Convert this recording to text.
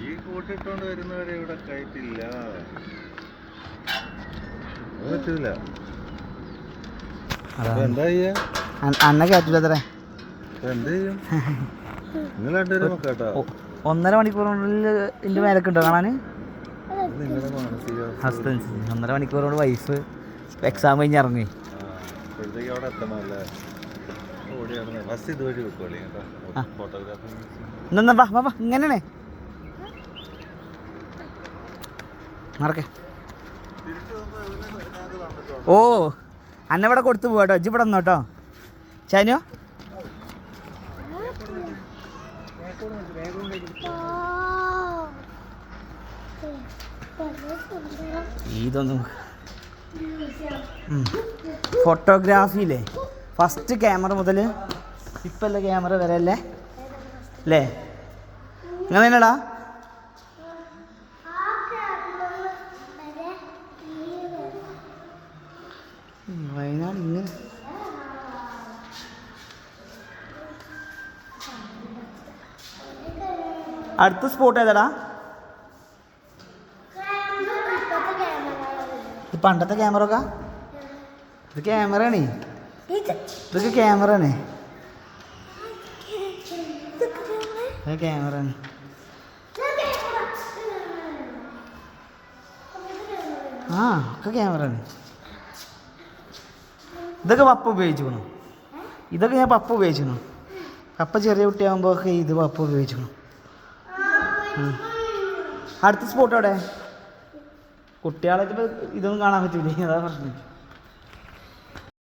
ഈ കൂട്ടിട്ടോണ്ട് വരുന്നവരെ ഇവിടെ കയറ്റില്ല. പറ്റൂല. എന്താ ചെയ്യാ? അന്ന കയറ്റില്ല. എന്ത് ചെയ്യും? നിങ്ങൾ രണ്ടുപേരും കേട്ടോ 1.5 മണിക്കൂറിനുള്ളിൽ ഇതിന്റെ മേലൊക്കെ ഉണ്ടോ കാണാൻ? നിങ്ങളുടെ ഹസ്ബൻഡ് 1.5 മണിക്കൂറോട് വൈഫ് എക്സാം കഴിഞ്ഞ് ഇറങ്ങി. ഇപ്പോഴത്തേക്ക് അവിടെ എത്തണമല്ലേ? ഓടിയാണ് ബസ് ഇതുവഴി വെക്കുവല്ലേ കേട്ടോ ഫോട്ടോഗ്രാഫി. എന്നാ വാ ഇങ്ങനെയാണേ മറക്കേ. ഓ അന്ന ഇവിടെ കൊടുത്തു പോവാട്ടോ. ഇജ്ജ് ഇവിടെ വന്നോട്ടോ ചാനോ. ഇതൊന്നും ഫോട്ടോഗ്രാഫിയില്ലേ ഫസ്റ്റ് ക്യാമറ മുതൽ ഇപ്പല്ല ക്യാമറ വരെ അല്ലേ അല്ലേ? നിങ്ങൾ തന്നെടാ വയനാട് ഇങ്ങനെ അടുത്ത സ്പോട്ട് ഏതാടാ? പണ്ടത്തെ ക്യാമറ ഒക്കെ ഇത് ക്യാമറയാണേ. ഇതൊക്കെ ക്യാമറയാണ്. ക്യാമറയാണ്. ആ ഒക്കെ ക്യാമറയാണ്. ഇതൊക്കെ പപ്പ ഉപയോഗിച്ചിരിക്കണു. ഇതൊക്കെ ഞാൻ പപ്പ ഉപയോഗിച്ചിരുന്നു. പപ്പ ചെറിയ കുട്ടിയാകുമ്പോൾ ഒക്കെ ഇത് പപ്പ ഉപയോഗിച്ചിരുന്നു. അടുത്ത സ്പോട്ട് അവിടെ കുട്ടികളൊക്കെ ഇതൊന്നും കാണാൻ പറ്റൂലേ, അതാ പ്രശ്നം.